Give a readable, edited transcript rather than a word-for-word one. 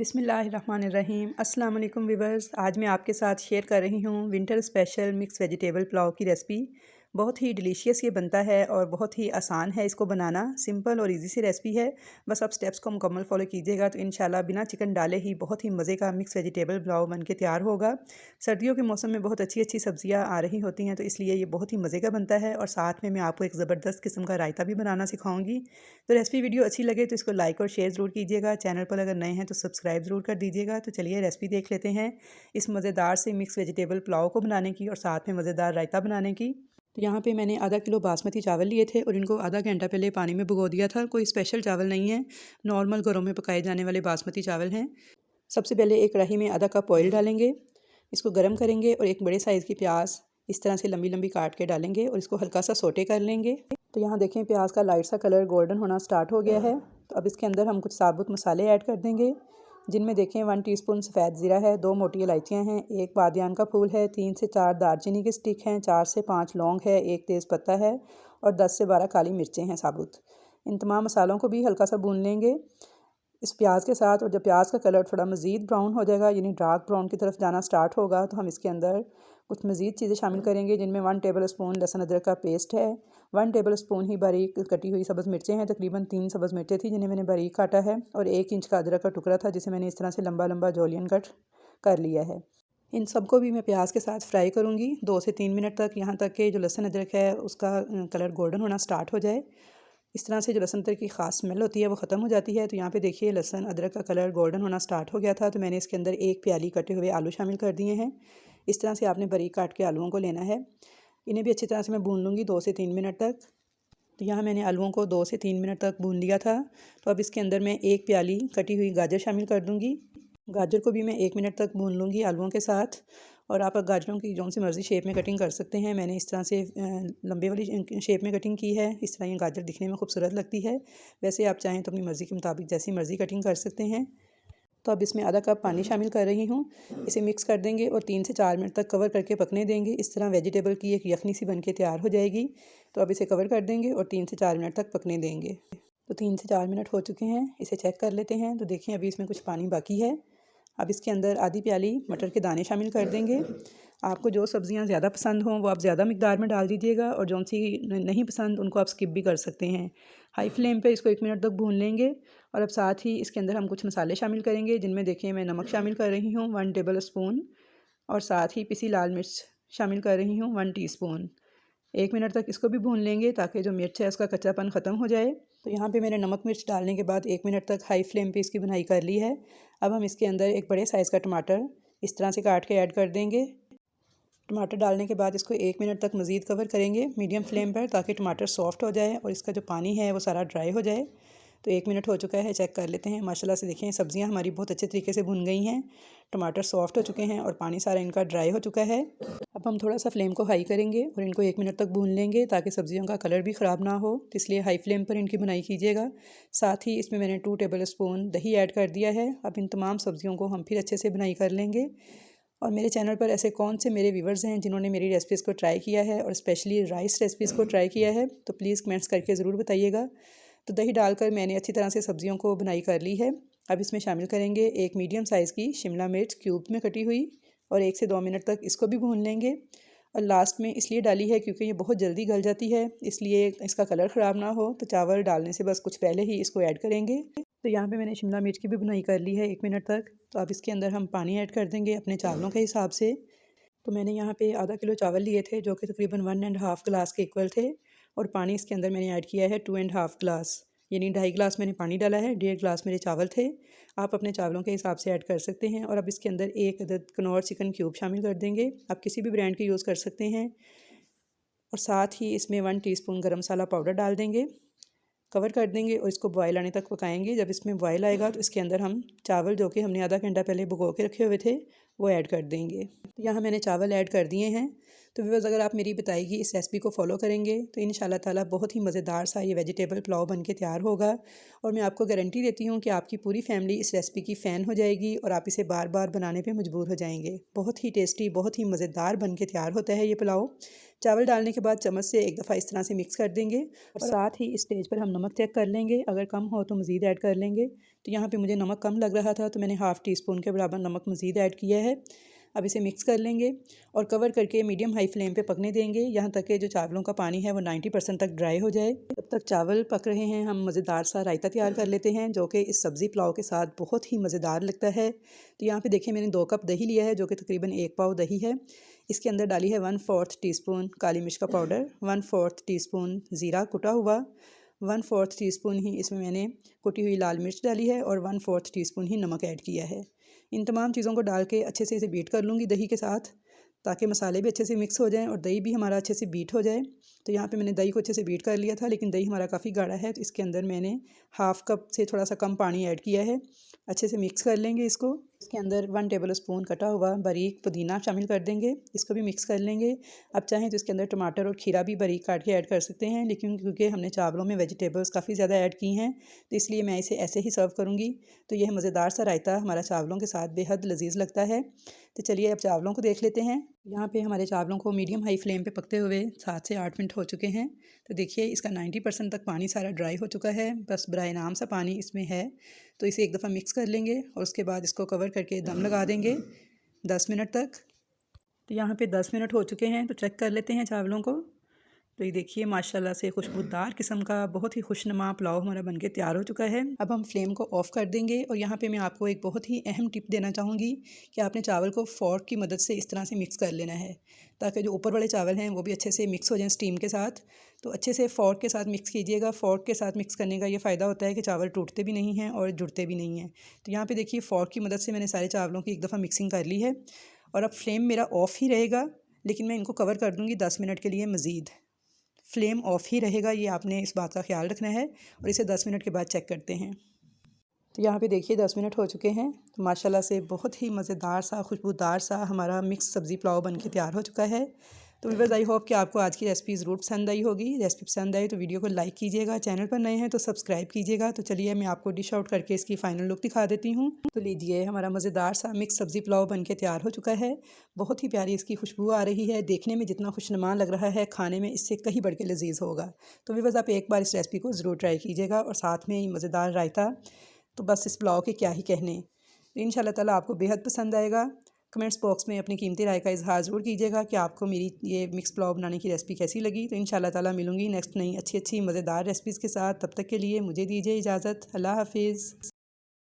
बिस्मिल्लाहिर्रहमानिर्रहीम। अस्सलाम वालेकुम व्यूअर्स। आज मैं आपके साथ शेयर कर रही हूँ winter special mix vegetable pulao की रेसिपी। बहुत ही डिलीशियस ये बनता है और बहुत ही आसान है इसको बनाना। सिंपल और इजी सी रेसिपी है। बस आप स्टेप्स को मुकम्मल फॉलो कीजिएगा तो इंशाल्लाह बिना चिकन डाले ही बहुत ही मज़े का मिक्स वेजिटेबल पुलाव बन के तैयार होगा। सर्दियों के मौसम में बहुत अच्छी अच्छी सब्जियाँ आ रही होती हैं तो इसलिए ये बहुत ही मज़े का बनता है। और साथ में मैं आपको एक ज़बरदस्त किस्म का रायता भी बनाना सिखाऊंगी। तो रेसिपी वीडियो अच्छी लगे तो इसको लाइक और शेयर ज़रूर कीजिएगा। चैनल पर अगर नए हैं तो सब्सक्राइब ज़रूर कर दीजिएगा। तो चलिए रेसिपी देख लेते हैं इस मज़ेदार से मिक्स वेजिटेबल पुलाव को बनाने की और साथ में मज़ेदार रायता बनाने की। तो यहाँ पे मैंने आधा किलो बासमती चावल लिए थे और इनको आधा घंटा पहले पानी में भिगो दिया था। कोई स्पेशल चावल नहीं है, नॉर्मल घरों में पकाए जाने वाले बासमती चावल हैं। सबसे पहले एक कढ़ाई में आधा कप ऑयल डालेंगे, इसको गर्म करेंगे और एक बड़े साइज़ की प्याज इस तरह से लंबी लंबी काट के डालेंगे और इसको हल्का सा सोटे कर लेंगे। तो यहाँ देखें प्याज का लाइट सा कलर गोल्डन होना स्टार्ट हो गया है। तो अब इसके अंदर हम कुछ साबुत मसाले ऐड कर देंगे, जिनमें देखें 1 टीस्पून सफ़ेद ज़ीरा है, 2 मोटी इलायचियाँ हैं, 1 बादियान का फूल है, 3 से 4 दालचीनी के स्टिक हैं, 4 से 5 लौंग है, 1 तेज़पत्ता है और 10 से 12 काली मिर्चें हैं साबुत। इन तमाम मसालों को भी हल्का सा भून लेंगे इस प्याज के साथ। और जब प्याज का कलर थोड़ा मज़ीद ब्राउन हो जाएगा, यानी डार्क ब्राउन की तरफ जाना स्टार्ट होगा, तो हम इसके अंदर कुछ मज़ीद चीज़ें शामिल करेंगे, जिनमें 1 टेबल स्पून लहसुन अदरक का पेस्ट है, 1 टेबल स्पून ही बारीक कटी हुई सब्ज़ मिर्चें हैं। तकरीबन 3 सब्ज़ मिर्चें थी जिन्हें मैंने बारीक काटा है और 1 इंच का अदरक का टुकड़ा था जिसे मैंने इस तरह से लंबा लंबा जॉलियन कट कर लिया है। इन सबको भी मैं प्याज के साथ फ्राई करूँगी 2 से 3 मिनट तक, यहाँ तक कि जो लहसुन अदरक है उसका कलर गोल्डन होना स्टार्ट हो जाए। इस तरह से जो लहसुन अदरक की ख़ास स्मेल होती है वो ख़त्म हो जाती है। तो यहाँ पे देखिए लहसुन अदरक का कलर गोल्डन होना स्टार्ट हो गया था। तो मैंने इसके अंदर 1 प्याली कटे हुए आलू शामिल कर दिए हैं। इस तरह से आपने बारीक काट के आलूओं को लेना है। इन्हें भी अच्छी तरह से मैं भून लूँगी 2 से 3 मिनट तक। तो यहाँ मैंने आलूओं को 2 से 3 मिनट तक भून लिया था। तो अब इसके अंदर मैं 1 प्याली कटी हुई गाजर शामिल कर दूँगी। गाजर को भी मैं 1 मिनट तक भून लूँगी आलूओं के साथ। और आप गाजरों की जो सी मर्ज़ी शेप में कटिंग कर सकते हैं। मैंने इस तरह से लंबे वाली शेप में कटिंग की है। इस तरह ये गाजर दिखने में खूबसूरत लगती है। वैसे आप चाहें तो अपनी मर्ज़ी के मुताबिक जैसी मर्ज़ी कटिंग कर सकते हैं। तो अब इसमें आधा कप पानी शामिल कर रही हूँ। इसे मिक्स कर देंगे और 3 से 4 मिनट तक कवर करके पकने देंगे। इस तरह वेजिटेबल की एक यखनी सी बन के तैयार हो जाएगी। तो अब इसे कवर कर देंगे और 3 से 4 मिनट तक पकने देंगे। तो 3 से 4 मिनट हो चुके हैं, इसे चेक कर लेते हैं। तो देखिए अभी इसमें कुछ पानी बाकी है। अब इसके अंदर आधी प्याली मटर के दाने शामिल कर देंगे। आपको जो सब्ज़ियाँ ज़्यादा पसंद हों वो आप ज़्यादा मिकदार में डाल दीजिएगा और जो सी नहीं पसंद उनको आप स्किप भी कर सकते हैं। हाई फ्लेम पे इसको 1 मिनट तक भून लेंगे। और अब साथ ही इसके अंदर हम कुछ मसाले शामिल करेंगे, जिनमें देखिए मैं नमक शामिल कर रही हूँ 1 टेबल स्पून और साथ ही पिसी लाल मिर्च शामिल कर रही हूँ 1 टीस्पून। 1 मिनट तक इसको भी भून लेंगे ताकि जो मिर्च है उसका कच्चापन ख़त्म हो जाए। तो यहाँ पे मैंने नमक मिर्च डालने के बाद 1 मिनट तक हाई फ्लेम पे इसकी भुनाई कर ली है। अब हम इसके अंदर एक बड़े साइज़ का टमाटर इस तरह से काट के ऐड कर देंगे। टमाटर डालने के बाद इसको 1 मिनट तक मज़ीद कवर करेंगे मीडियम फ्लेम पर, ताकि टमाटर सॉफ्ट हो जाए और इसका जो पानी है वो सारा ड्राई हो जाए। तो 1 मिनट हो चुका है, चेक कर लेते हैं। माशाल्लाह से देखें सब्ज़ियाँ हमारी बहुत अच्छे तरीके से भुन गई हैं, टमाटर सॉफ्ट हो चुके हैं और पानी सारा इनका ड्राई हो चुका है। अब हम थोड़ा सा फ्लेम को हाई करेंगे और इनको 1 मिनट तक भून लेंगे ताकि सब्ज़ियों का कलर भी ख़राब ना हो। तो इसलिए हाई फ्लेम पर इनकी भुनाई कीजिएगा। साथ ही इसमें मैंने 2 टेबल स्पून दही ऐड कर दिया है। अब इन तमाम सब्ज़ियों को हम फिर अच्छे से भुनाई कर लेंगे। और मेरे चैनल पर ऐसे कौन से मेरे व्यूवर्स हैं जिन्होंने मेरी रेसिपीज़ को ट्राई किया है और स्पेशली राइस रेसिपीज़ को ट्राई किया है, तो प्लीज़ कमेंट्स करके ज़रूर बताइएगा। तो दही डालकर मैंने अच्छी तरह से सब्ज़ियों को भुनाई कर ली है। अब इसमें शामिल करेंगे 1 मीडियम साइज़ की शिमला मिर्च क्यूब में कटी हुई और 1 से 2 मिनट तक इसको भी भून लेंगे। और लास्ट में इसलिए डाली है क्योंकि ये बहुत जल्दी गल जाती है, इसलिए इसका कलर ख़राब ना हो। तो चावल डालने से बस कुछ पहले ही इसको ऐड करेंगे। तो यहाँ पे मैंने शिमला मिर्च की भी भुनाई कर ली है 1 मिनट तक। तो अब इसके अंदर हम पानी ऐड कर देंगे अपने चावलों के हिसाब से। तो मैंने यहाँ पे आधा किलो चावल लिए थे जो कि तकरीबन 1.5 गिलास के इक्वल थे। और पानी इसके अंदर मैंने ऐड किया है 2.5 गिलास, यानी 2.5 गिलास मैंने पानी डाला है, 1.5 गिलास मेरे चावल थे। आप अपने चावलों के हिसाब से ऐड कर सकते हैं। और अब इसके अंदर 1 अदद कनौर चिकन क्यूब शामिल कर देंगे, आप किसी भी ब्रांड के यूज़ कर सकते हैं। और साथ ही इसमें 1 टीस्पून गरम मसाला पाउडर डाल देंगे, कवर कर देंगे और इसको बॉयल आने तक पकाएंगे। जब इसमें बॉयल आएगा तो इसके अंदर हम चावल जो कि हमने आधा घंटा पहले भिगो के रखे हुए थे वो ऐड कर देंगे। तो यहाँ मैंने चावल ऐड कर दिए हैं। तो व्यूअर्स, अगर आप मेरी बताई गई इस रेसिपी को फॉलो करेंगे तो इंशाल्लाह ताला बहुत ही मज़ेदार सा ये वेजिटेबल पुलाव बन के तैयार होगा। और मैं आपको गारंटी देती हूँ कि आपकी पूरी फैमिली इस रेसिपी की फ़ैन हो जाएगी और आप इसे बार बार बनाने पे मजबूर हो जाएंगे। बहुत ही टेस्टी, बहुत ही मज़ेदार बन के तैयार होता है ये पुलाव। चावल डालने के बाद चम्मच से एक दफ़ा इस तरह से मिक्स कर देंगे और साथ ही इस स्टेज पर हम नमक चेक कर लेंगे। अगर कम हो तो मज़ीद ऐड कर लेंगे। तो यहाँ पे मुझे नमक कम लग रहा था तो मैंने हाफ़ टी स्पून के बराबर नमक मज़ीद ऐड किया है। अब इसे मिक्स कर लेंगे और कवर करके मीडियम हाई फ्लेम पे पकने देंगे यहाँ तक कि जो चावलों का पानी है वो 90% तक ड्राई हो जाए। जब तक चावल पक रहे हैं हम मज़ेदार सा रायता तैयार कर लेते हैं जो कि इस सब्ज़ी पुलाव के साथ बहुत ही मज़ेदार लगता है। तो यहाँ पे देखिए मैंने 2 कप दही लिया है जो कि तकरीबन 1 पाव दही है। इसके अंदर डाली है 1/4 टीस्पून काली मिर्च का पाउडर, 1/4 टीस्पून ज़ीरा कुटा हुआ, 1/4 टीस्पून ही इसमें मैंने कुटी हुई लाल मिर्च डाली है और 1/4 टीस्पून ही नमक ऐड किया है। इन तमाम चीज़ों को डाल के अच्छे से इसे बीट कर लूँगी दही के साथ ताकि मसाले भी अच्छे से मिक्स हो जाएं और दही भी हमारा अच्छे से बीट हो जाए। तो यहाँ पे मैंने दही को अच्छे से बीट कर लिया था लेकिन दही हमारा काफ़ी गाढ़ा है तो इसके अंदर मैंने हाफ़ कप से थोड़ा सा कम पानी ऐड किया है। अच्छे से मिक्स कर लेंगे इसको। इसके अंदर 1 टेबल स्पून कटा हुआ बारीक पुदीना शामिल कर देंगे, इसको भी मिक्स कर लेंगे। अब चाहें तो इसके अंदर टमाटर और खीरा भी बारीक काट के ऐड कर सकते हैं लेकिन क्योंकि हमने चावलों में वेजिटेबल्स काफ़ी ज़्यादा ऐड की हैं तो इसलिए मैं इसे ऐसे ही सर्व करूँगी। तो यह मज़ेदार सा रायता हमारा चावलों के साथ बेहद लजीज़ लगता है। तो चलिए अब चावलों को देख लेते हैं। यहाँ पे हमारे चावलों को मीडियम हाई फ्लेम पे पकते हुए 7 से 8 मिनट हो चुके हैं। तो देखिए इसका 90% तक पानी सारा ड्राई हो चुका है, बस बराए नाम सा पानी इसमें है। तो इसे एक दफ़ा मिक्स कर लेंगे और उसके बाद इसको कवर करके दम लगा देंगे 10 मिनट तक। तो यहाँ पे 10 मिनट हो चुके हैं तो चेक कर लेते हैं चावलों को। तो ये देखिए माशाल्लाह से खुशबूदार किस्म का बहुत ही खुशनुमा पुलाव हमारा बनके तैयार हो चुका है। अब हम फ्लेम को ऑफ़ कर देंगे और यहाँ पे मैं आपको एक बहुत ही अहम टिप देना चाहूँगी कि आपने चावल को फ़ोर्क की मदद से इस तरह से मिक्स कर लेना है ताकि जो ऊपर वाले चावल हैं वो भी अच्छे से मिक्स हो जाएं स्टीम के साथ। तो अच्छे से फ़ोर्क के साथ मिक्स कीजिएगा। फ़ोर्क के साथ मिक्स करने का ये फ़ायदा होता है कि चावल टूटते भी नहीं हैं और जुड़ते भी नहीं हैं। तो यहाँ पर देखिए फ़ोर्क की मदद से मैंने सारे चावलों की एक दफ़ा मिक्सिंग कर ली है और अब फ्लेम मेरा ऑफ़ ही रहेगा लेकिन मैं इनको कवर कर दूँगी 10 मिनट के लिए मज़ीद। फ्लेम ऑफ़ ही रहेगा, ये आपने इस बात का ख्याल रखना है। और इसे 10 मिनट के बाद चेक करते हैं। तो यहाँ पे देखिए 10 मिनट हो चुके हैं तो माशाल्लाह से बहुत ही मज़ेदार सा खुशबूदार सा हमारा मिक्स सब्ज़ी पुलाव बन के तैयार हो चुका है। तो व्यूअर्स, आई होप कि आपको आज की रेसिपी ज़रूर पसंद आई होगी। रेसिपी पसंद आई तो वीडियो को लाइक कीजिएगा, चैनल पर नए हैं तो सब्सक्राइब कीजिएगा। तो चलिए मैं आपको डिश आउट करके इसकी फ़ाइनल लुक दिखा देती हूँ। तो लीजिए हमारा मज़ेदार सा मिक्स सब्ज़ी पुलाव बन के तैयार हो चुका है। बहुत ही प्यारी इसकी खुशबू आ रही है, देखने में जितना खुशनुमा लग रहा है खाने में इससे कहीं बढ़ के लजीज़ होगा। तो व्यूअर्स, आप एक बार इस रेसिपी को ज़रूर ट्राई कीजिएगा और साथ में मज़ेदार रायता, तो बस इस पुलाव के क्या ही कहने। तो इंशाल्लाह ताला आपको बेहद पसंद आएगा। कमेंट्स बॉक्स में अपनी कीमती राय का इजहार ज़रूर कीजिएगा कि आपको मेरी ये मिक्स पुलाव बनाने की रेसिपी कैसी लगी। तो इंशाल्लाह ताला मिलूँगी नेक्स्ट नई अच्छी अच्छी मज़ेदार रेसिपीज़ के साथ। तब तक के लिए मुझे दीजिए इजाज़त। अल्लाह हाफिज़।